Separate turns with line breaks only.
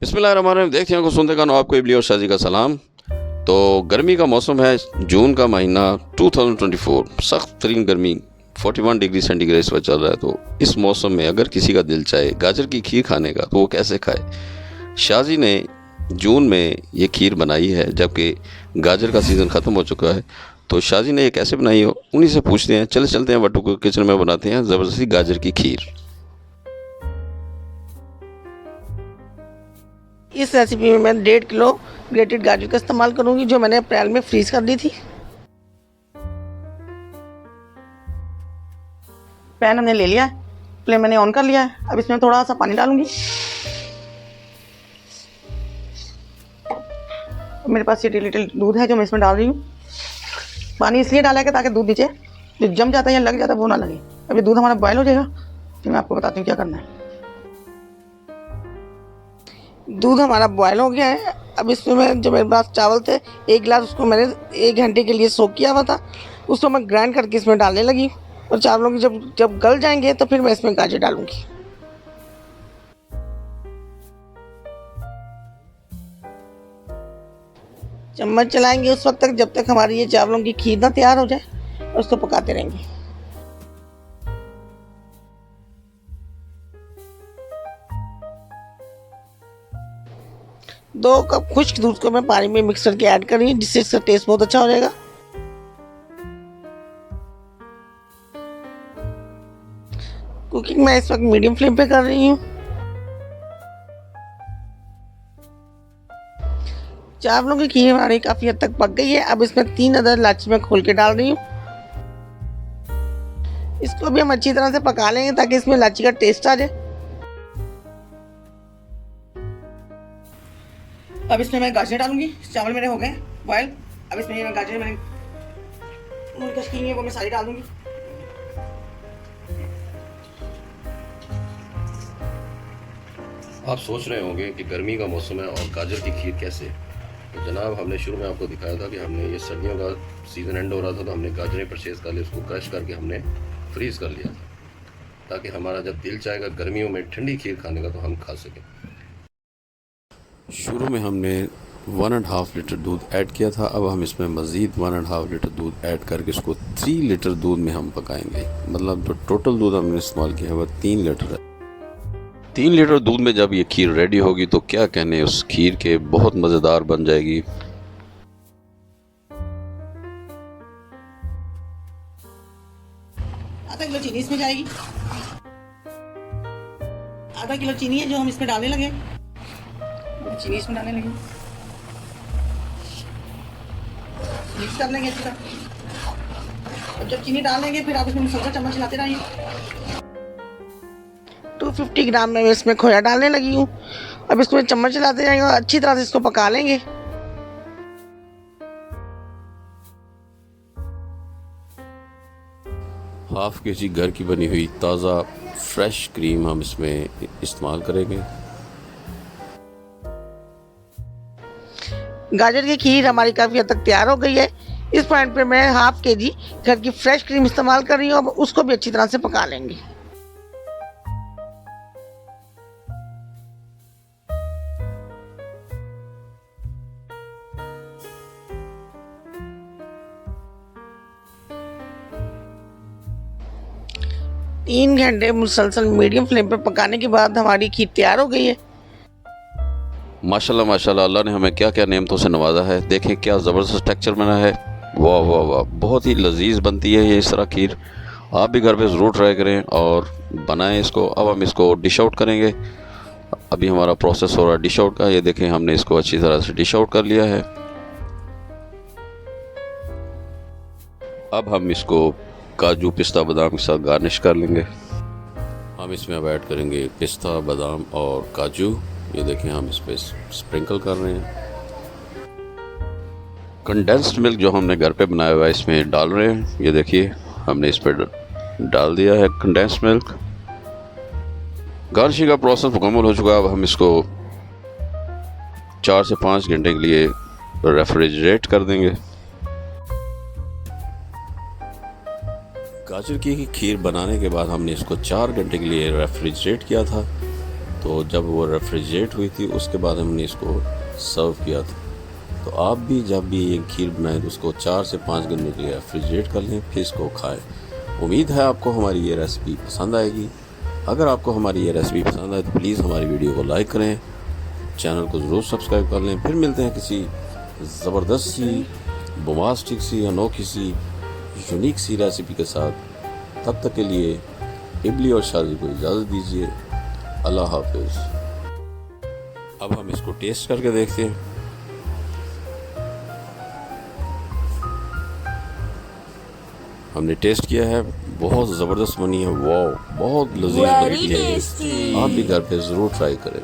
बिस्मिल्लाहिर्रहमानिर्रहीम। देखते हैं को सुनते का आपको इबली और शाजी का सलाम। तो गर्मी का मौसम है, जून का महीना 2024, सख्त तरीन गर्मी 41 डिग्री सेंटीग्रेड इस वक्त चल रहा है। तो इस मौसम में अगर किसी का दिल चाहे गाजर की खीर खाने का तो वो कैसे खाए। शाजी ने जून में ये खीर बनाई है जबकि गाजर का सीज़न ख़त्म हो चुका है। तो शाजी ने ये कैसे बनाई हो उन्हीं से पूछते हैं। चलते हैं वट्टू किचन में बनाते हैं ज़बरदस्ती गाजर की खीर।
इस रेसिपी में मैं 1.5 किलो ग्रेटेड गाजर का इस्तेमाल करूंगी जो मैंने अप्रैल में फ्रीज कर दी थी। पैन हमने ले लिया है, फ्लेम मैंने ऑन कर लिया है। अब इसमें थोड़ा सा पानी डालूंगी। मेरे पास ये लीटर दूध है जो मैं इसमें डाल रही हूँ। पानी इसलिए डाला है कि ताकि दूध नीचे जो जम जाता है या लग जाता है वो ना लगे। अभी दूध हमारा बॉयल हो जाएगा तो मैं आपको बताती हूँ क्या करना है। दूध हमारा बॉयल हो गया है। अब इसमें मैं जो मेरे पास चावल थे 1 गिलास, उसको मैंने 1 घंटे के लिए सोक किया हुआ था। उसको मैं ग्राइंड करके इसमें डालने लगी और चावलों की जब गल जाएंगे तो फिर मैं इसमें गाजर डालूंगी। चम्मच चलाएंगे उस वक्त तक जब तक हमारी ये चावलों की खीर ना तैयार हो जाए और उसको पकाते रहेंगे। 2 कप खुश्क दूध को मैं पानी में मिक्स करके ऐड कर रही हूँ जिससे इसका टेस्ट बहुत अच्छा हो जाएगा। कुकिंग मैं इस वक्त मीडियम फ्लेम पे कर रही हूँ। चावलों की खीर हमारी काफ़ी हद तक पक गई है। अब इसमें 3 अदद इलायची मैं खोल के डाल रही हूँ। इसको भी हम अच्छी तरह से पका लेंगे ताकि इसमें इलायची का टेस्ट आ जाए। अब इसमें मैं गाजर डालूंगी। चावल मेरे हो गए बॉयल। अब इसमें ये मैं गाजर मैंने कश की है वो मैं सारी डाल दूंगी।
आप सोच रहे होंगे कि गर्मी का मौसम है और गाजर की खीर कैसे। तो जनाब, हमने शुरू में आपको दिखाया था कि हमने ये सर्दियों का सीज़न एंड हो रहा था तो हमने गाजरें परचेज़ कर ली, उसको क्रश करके हमने फ्रीज़ कर लिया था ताकि हमारा जब दिल चाहेगा गर्मियों में ठंडी खीर खाने का तो हम खा सकें। शुरू में हमने 1.5 लीटर दूध ऐड किया था। अब हम इसमें मज़ीद 1.5 लीटर दूध ऐड करके इसको 3 लीटर दूध में हम पकाएंगे। मतलब जो टोटल दूध हमने इस्तेमाल किया है वह 3 लीटर है। 3 लीटर दूध में जब ये खीर रेडी होगी तो क्या कहने उस खीर के, बहुत मज़ेदार बन जाएगी।
आधा किलो चीनी इसमें जाएगी। आधा किलो चीनी है जो हम इसमें डालने लगे। चीनी इसमें डालने लगे, मिक्स कर लेंगे अच्छी तरह। और जब चीनी डाल लेंगे फिर आप इसमें मसाला चम्मच चलाते रहिए। 250 ग्राम में इसमें खोया डालने लगी हूँ। अब इसमें चम्मच चलाते जाएंगे और अच्छी तरह से इसको पका लेंगे।
हाफ केजी घर की बनी हुई ताज़ा फ्रेश क्रीम हम इसमें इस्तेमाल करेंगे।
गाजर की खीर हमारी काफ़ी हद तक तैयार हो गई है। इस पॉइंट पे मैं हाफ केजी घर की फ्रेश क्रीम इस्तेमाल कर रही हूँ। अब उसको भी अच्छी तरह से पका लेंगे। तीन घंटे मुसलसल मीडियम फ्लेम पर पकाने के बाद हमारी खीर तैयार हो गई है।
माशाल्लाह माशाल्लाह, अल्लाह ने हमें क्या क्या नेमतों से नवाजा है। देखें क्या ज़बरदस्त टेक्सचर बना है। वाह वाह वाह, बहुत ही लजीज बनती है ये इस तरह खीर। आप भी घर पे ज़रूर ट्राई करें और बनाएं इसको। अब हम इसको डिश आउट करेंगे। अभी हमारा प्रोसेस हो रहा है डिश आउट का। ये देखें हमने इसको अच्छी तरह से डिश आउट कर लिया है। अब हम इसको काजू पिस्ता बादाम के साथ गार्निश कर लेंगे। हम इसमें अब ऐड करेंगे पिस्ता बादाम और काजू। ये देखें हम इस पर स्प्रिंकल कर रहे हैं। कंडेंस्ड मिल्क जो हमने घर पे बनाया हुआ है इसमें डाल रहे हैं। ये देखिए हमने इस पर डाल दिया है कंडेंस्ड मिल्क। गार्निशिंग का प्रोसेस मुकम्मल हो चुका है। अब हम इसको 4 से 5 घंटे के लिए रेफ्रिजरेट कर देंगे। गाजर की खीर बनाने के बाद हमने इसको 4 घंटे के लिए रेफ्रिजरेट किया था। तो जब वो रेफ्रिजरेट हुई थी उसके बाद हमने इसको सर्व किया था। तो आप भी जब भी ये खीर बनाएं तो उसको 4 से 5 घंटे के लिए रेफ्रिजरेट कर लें, फिर इसको खाएं। उम्मीद है आपको हमारी ये रेसिपी पसंद आएगी। अगर आपको हमारी ये रेसिपी पसंद आए तो प्लीज़ हमारी वीडियो को लाइक करें, चैनल को ज़रूर सब्सक्राइब कर लें। फिर मिलते हैं किसी ज़बरदस्त सी, बोमास्टिक सी, अनोखी सी, यूनिक सी रेसिपी के साथ। तब तक के लिए इबली और शाजी को इजाज़त दीजिए। अल्लाह हाफिज़। अब हम इसको टेस्ट करके देखते हैं। हमने टेस्ट किया है, बहुत ज़बरदस्त बनी है। वाह, बहुत लजीज बनी है। आप भी घर पे ज़रूर ट्राई करें।